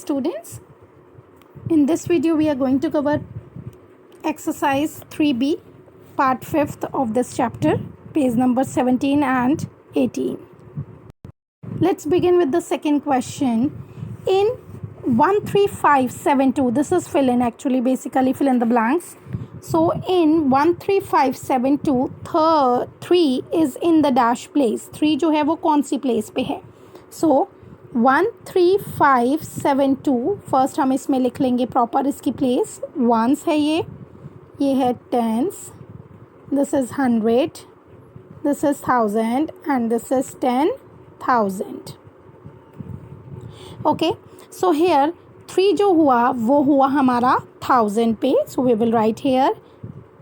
students. In this video we are going to cover exercise 3B, part 5th of this chapter, page number 17 and 18. Let's begin with the second question. In 13572, this is fill in, actually basically fill in the blanks. So in 13572, 3 is in the dash place. 3 जो है वो कौन सी place पे है? So 13572, first हम इसमें लिख लेंगे प्रॉपर इसकी प्लेस. वंस है ये है tens, this is 100, this is 1000 and this is 10,000. Okay, so here 3 जो हुआ वो हुआ हमारा 1000 पे. So we will write here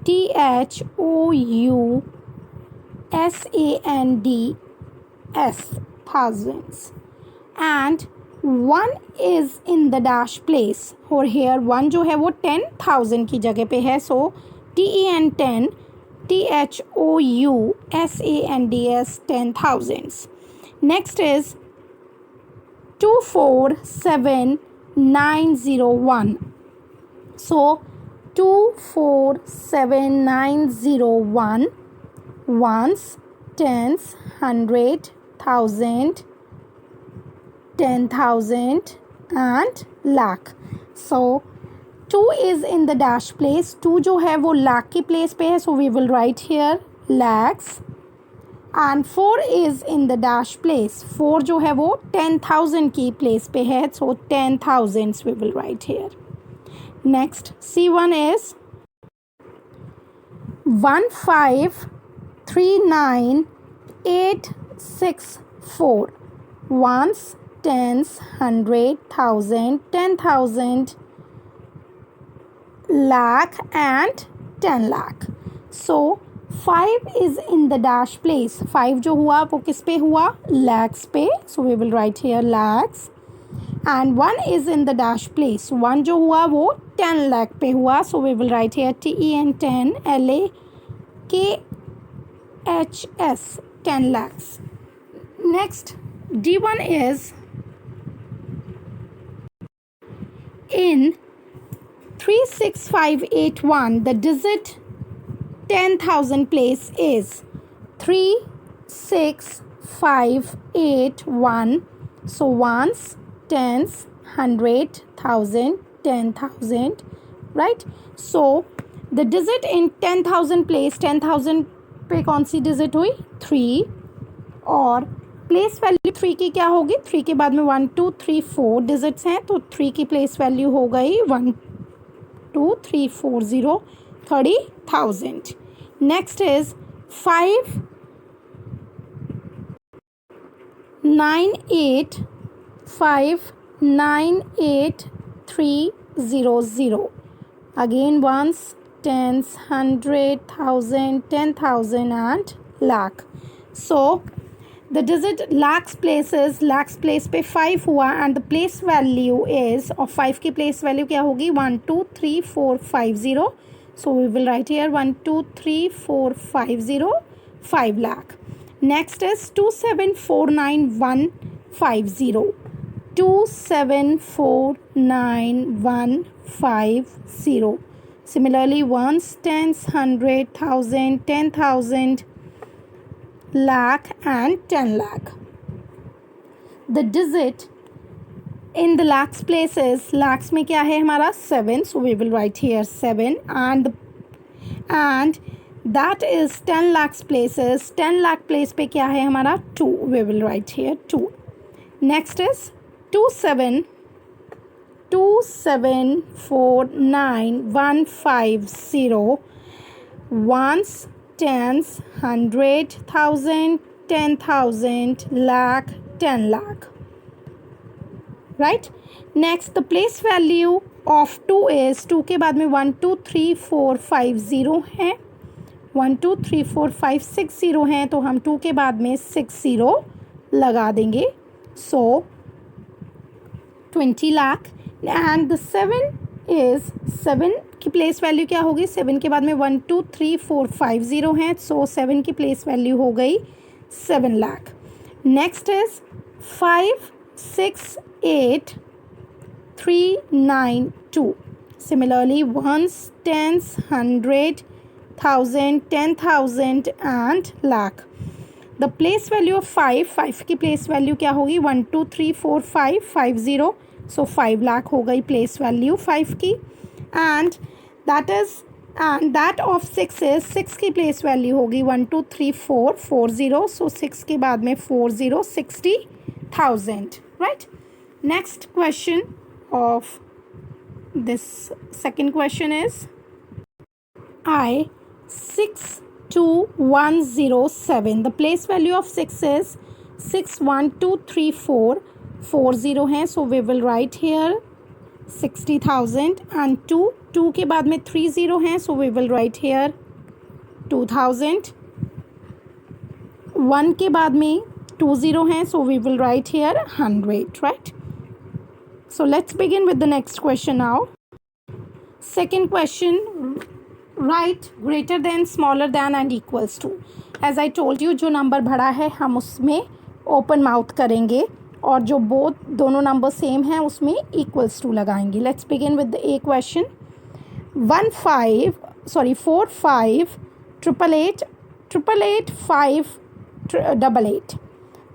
THOUSANDS, thousands. And 1 is in the dash place, और here 1 जो है वो 10,000 की जगह पे है. सो TEN 10, THOUSANDS, 10,000s. Next is 247,901. So 247,901, ones, tens, 100, 1000, 10,000 and lakh. So 2 is in the dash place. 2 जो है वो lakh की place पे है. So we will write here lakhs. And 4 is in the dash place. 4 जो है वो 10,000 की place पे है. So 10,000s we will write here. Next, C1 is 1539864. Ones, tens, 100, 1000, 10,000, lakh and 10 lakh. So 5 is in the dash place. 5 जो हुआ वो किस पे हुआ? lakhs पे. So we will write here lakhs. And 1 is in the dash place. 1 जो हुआ वो 10 lakh पे हुआ. So we will write here TEN 10, LAKHS, 10 lakhs. Next, D1 is in 36581, the digit 10,000 place is 36581. So ones, tens, 100, 1000, 10,000, right? So the digit in 10,000 place, 10,000 पे कौन सी digit हुई? 3. और place value 3 की क्या होगी? 3 के बाद में 1 2 3 4 डिजिट्स हैं, तो 3 की प्लेस वैल्यू हो गई 1 2 3 4 0, 30,000. Next is 598,598,300. Again ones, tens, 100, 1000, 10,000 and lakh. So the digit lakhs places, lakhs place पे 5 हुआ and the place value is, और 5 की place value क्या होगी? 1 2 3 4 5 0. So we will write here 1 2 3 4 5 0, 5 lakh. Next is 2749150. 2749150. Similarly ones, tens, 100, 1000, 10,000, lakh and 10 lakh. The digit in the lakhs places, lakhs में क्या है हमारा? 7. So we will write here 7. And that is 10 lakhs places. 10 lakh place पे क्या है हमारा? 2. We will write here 2. Next is 2749150. Ones, tens, 100, 1000, 10,000, lakh, 10 lakh. Right? Next, the place value of 2 is, 2 के बाद में 1 2 3 4 5 0 है, 1 2 3 4 5 6 0 हैं, तो हम 2 के बाद में 6 0 लगा देंगे. So 20 lakh. And the 7 is, 7 की प्लेस वैल्यू क्या होगी? 7 के बाद में 1 2 3 4 5 0 हैं, सो 7 की प्लेस वैल्यू हो गई 7 lakh. Next is 5 6 8 392. Similarly, ones, tens, 100, 1000, 10,000 and lakh. The place value of 5 की place value क्या होगी? 1 2 3 4 5 50. So 5 lakh हो गई place value 5 की. And that of 6 is 6 की place value होगी 1 2 3 4 40. So 6 के बाद में 40 60,000. Right? Next question of this second question is I6107. The place value of 6 is 61234 40 हैं. So we will write here 60,000 and 2 के बाद में 30 हैं. So we will write here 2000. 1 के बाद में 20 हैं. So we will write here 100. Right? So let's begin with the next question now. Second question, write greater than, smaller than and equals to. As I told you, जो number बड़ा है हम उसमें open mouth करेंगे और जो दोनों number same हैं उसमें equals to लगाएंगे. Let's begin with the A question. 4 5 888 888 5 88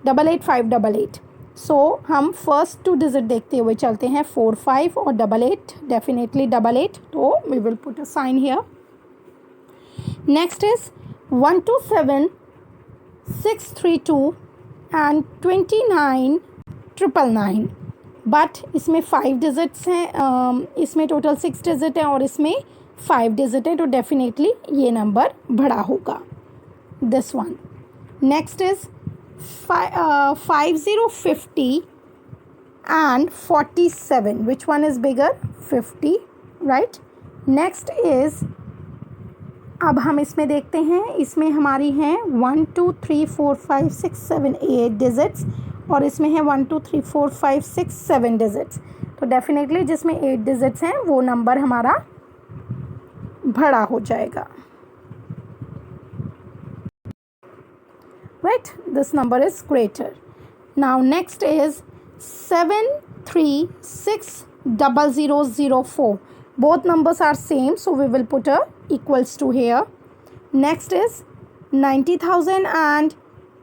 88 5 88. सो हम फर्स्ट 2 डिजिट देखते हुए चलते हैं. 4 5 और 88, डेफिनेटली 88. तो we will put a sign here. Next is 127 632 and 29 999. But इसमें 5 डिजिट्स हैं, इसमें टोटल 6 डिजिट हैं और इसमें 5 डिजिट हैं. तो डेफिनेटली ये नंबर बड़ा होगा, this one. Next is 5050 and 47. Which one is bigger? 50, right? Next is, अब हम इसमें देखते हैं, इसमें हमारी हैं 1 2 3 4 5 6 7 8 डिजिट्स और इसमें है 1 2 3 4 5 6 7 डिजिट्स. तो डेफिनेटली जिसमें 8 डिजिट्स हैं वो नंबर हमारा बड़ा हो जाएगा. Right? This number is greater. Now next is 7360004. Both numbers are same, so we will put a equals to here. Next is 90,000 and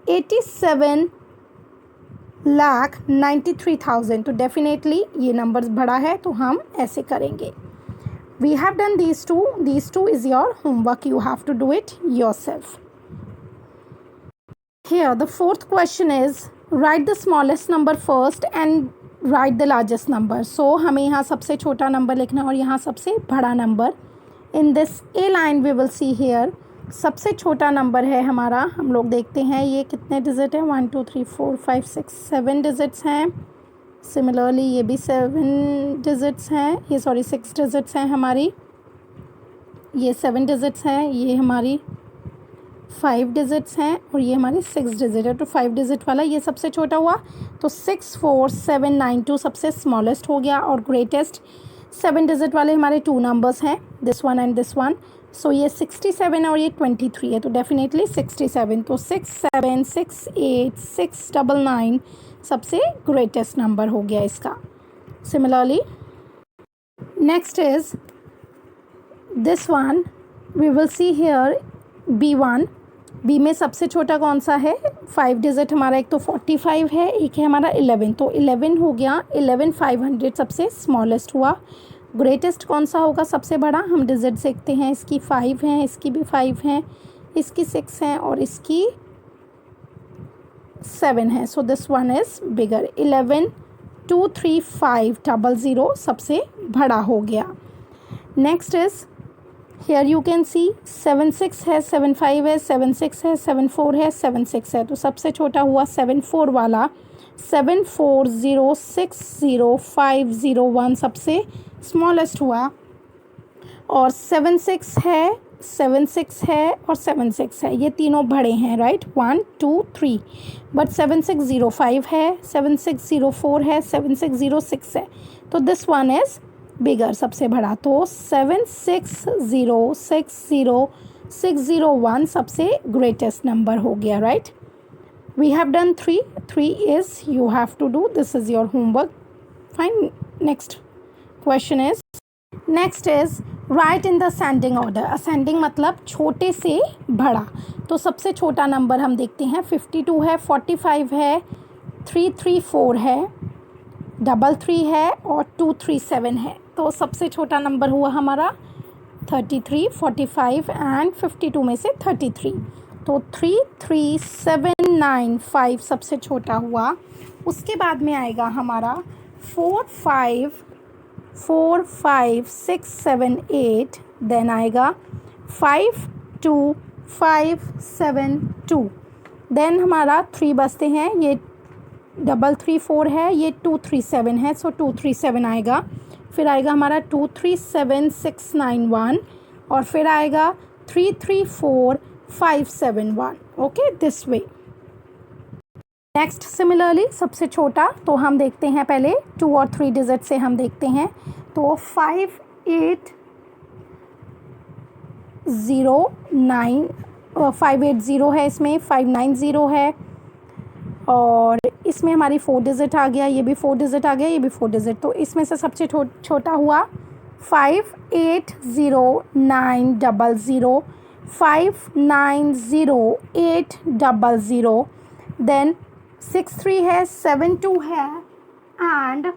87,93,000. तो definitely ये numbers बड़ा है तो हम ऐसे करेंगे. We have done these two. These two is your homework. You have to do it yourself. Here the fourth question is write the smallest number first and write the largest number. So हमें यहाँ सबसे छोटा number लिखना और यहाँ सबसे बड़ा number. In this A line we will see here सबसे छोटा नंबर है हमारा. हम लोग देखते हैं ये कितने डिजिट हैं. 1 2 3 4 5 6 7 डिजिट्स हैं. सिमिलरली ये भी 7 डिजिट्स हैं, ये 6 डिजिट्स हैं हमारी. ये 7 डिजिट्स हैं, ये हमारी 5 डिजिट्स हैं और ये हमारी 6 डिजिट है. तो 5 डिजिट वाला ये सबसे छोटा हुआ. तो 64792 सबसे स्मॉलेस्ट हो गया और ग्रेटेस्ट 7 डिजिट वाले हमारे 2 नंबर्स हैं, this one and this one. So ये 67 और ये 23 है. तो डेफिनेटली 67. तो 6768 699 सबसे ग्रेटेस्ट नंबर हो गया इसका. Similarly next is this one, we will see here B1. B में सबसे छोटा कौन सा है? 5 डिजिट हमारा. एक तो 45 है, एक है हमारा 11. तो 11 हो गया. 11500 सबसे स्मॉलेस्ट हुआ. ग्रेटेस्ट कौन सा होगा सबसे बड़ा? हम डिजिट देखते हैं. इसकी 5 हैं, इसकी भी 5 हैं, इसकी 6 हैं और इसकी 7 है. So this one is bigger. 11,235,00 सबसे बड़ा हो गया. Next is here you can see 76 है, 75 है, 76 है, 74 है, 76 है. तो सबसे छोटा हुआ 74 वाला. 74060501 सबसे स्मॉलेस्ट हुआ और 76 है, 76 है और 76 है. ये तीनों बड़े हैं, राइट. 1 2 3. बट 7605 है, 7604 है, 7606 है. तो दिस वन इज़ बिगर, सबसे बड़ा. तो 76060601 सबसे ग्रेटेस्ट नंबर हो गया, right. We have done 3 is you have to do. This is your homework. Fine. Next question is next is write in the ascending order. Ascending मतलब छोटे से बड़ा। तो सबसे छोटा नंबर हम देखते हैं 52 है, 45 है, 334 है, 33 है और 237 है। तो सबसे छोटा नंबर हुआ हमारा 33, 45 एंड 52 में से 33। तो 33795 सबसे छोटा हुआ। उसके बाद में आएगा हमारा 45678, देन आएगा 52572, देन हमारा 3 बचते हैं, ये 334 है, ये 237 है, सो 237 आएगा। फिर आएगा हमारा 237691 और फिर आएगा 334571। Okay, this way. Next similarly सबसे छोटा तो हम देखते हैं, पहले 2 और 3 डिजिट से हम देखते हैं। तो 580 है, इसमें 590 है और इसमें हमारी 4 डिजिट आ गया, ये भी 4 डिजिट आ गया, ये भी 4 डिजिट। तो इसमें से सबसे छोटा हुआ 580900, 590800, देन 63 है, 72 है एंड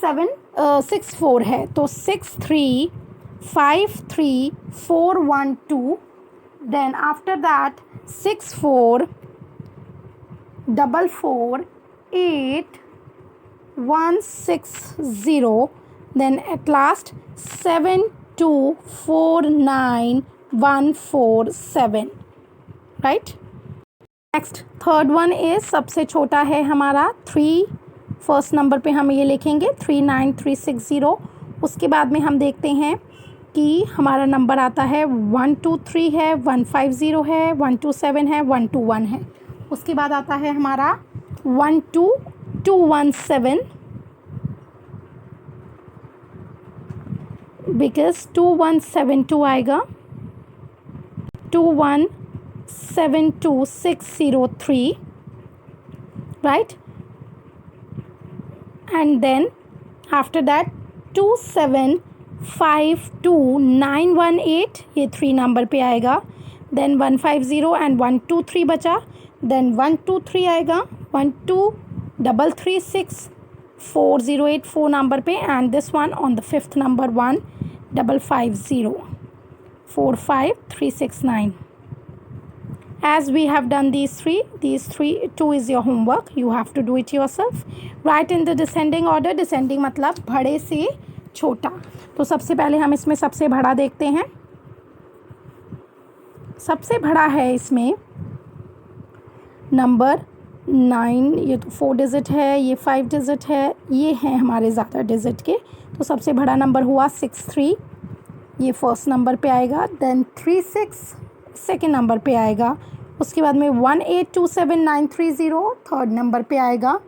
64 है। तो 6353412, then after that 6448160, then at last 7249147, right? Next third one is सबसे छोटा है हमारा 3, फर्स्ट नंबर पे हम ये लिखेंगे 39360। उसके बाद में हम देखते हैं कि हमारा नंबर आता है 123 है, 150 है, 127 है, 121 है। उसके बाद आता है हमारा 12217, बिकॉज 2172 आएगा, 2172603, right? And then after that 2752918, ये 3 नंबर पे आएगा। देन 150 एंड 123 बचा, देन 123 आएगा, 12336 4084 नंबर पे, and this one on the 5th number 1550 45369। As we have done these three, 2 is your homework. You have to do it yourself. Write in the descending order. Descending मतलब बड़े से छोटा। तो सबसे पहले हम इसमें सबसे बड़ा देखते हैं। सबसे बड़ा है इसमें नंबर 9, ये तो 4 डिजिट है, ये 5 डिजिट है, ये हैं हमारे ज़्यादा डिजिट के। तो सबसे बड़ा नंबर हुआ 63, ये फर्स्ट नंबर पे आएगा। देन 36 सेकेंड नंबर पे आएगा। उसके बाद में 1827930 थर्ड नंबर पे आएगा।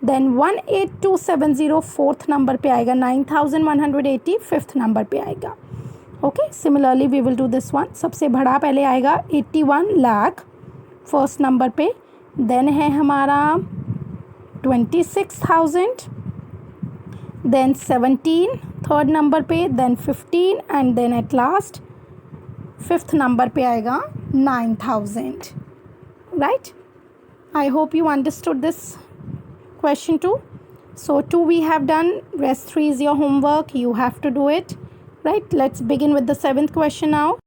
देन 18270 फोर्थ नंबर पे आएगा। 9180 फिफ्थ नंबर पे आएगा। Okay, similarly we will do this one. सबसे बड़ा पहले आएगा 81 लाख फर्स्ट नंबर पे, देन है हमारा 26,000, देन 17 थर्ड नंबर पे, then 15 and then at last fifth number पे आएगा 9,000, right? I hope you understood this question too. So 2 we have done, rest 3 is your homework, you have to do it, right? Let's begin with the 7th question now.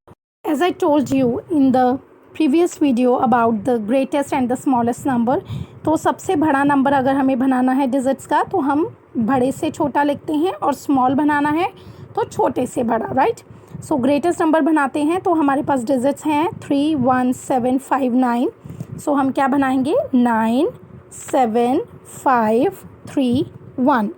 As I told you in the previous video about the greatest and the smallest number, तो सबसे बड़ा number अगर हमें बनाना है digits का तो हम बड़े से छोटा लिखते हैं और स्मॉल बनाना है तो छोटे से बड़ा, राइट? सो ग्रेटेस्ट नंबर बनाते हैं तो हमारे पास डिजिट्स हैं 31759. सो हम क्या बनाएंगे 97531,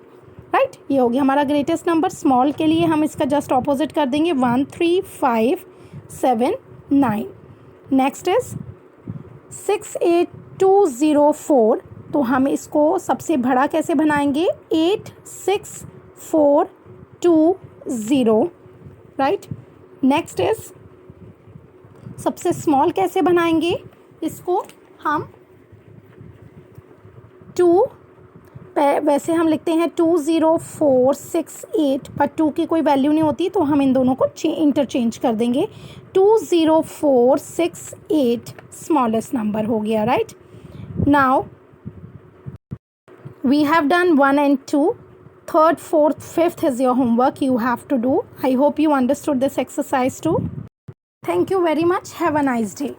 राइट? ये हो गया हमारा ग्रेटेस्ट नंबर. स्मॉल के लिए हम इसका जस्ट ऑपोजिट कर देंगे 13579. Next is 68204. तो हम इसको सबसे बड़ा कैसे बनाएंगे 86420, राइट? नेक्स्ट इज सबसे स्मॉल कैसे बनाएंगे इसको हम 2 वैसे हम लिखते हैं 20468, पर 2 की कोई वैल्यू नहीं होती, तो हम इन दोनों को इंटरचेंज कर देंगे। 20468 स्मॉलेस्ट नंबर हो गया, right. Now we have done 1 and 2. 3rd, 4th, 5th is your homework you have to do. I hope you understood this exercise too. Thank you very much. Have a nice day.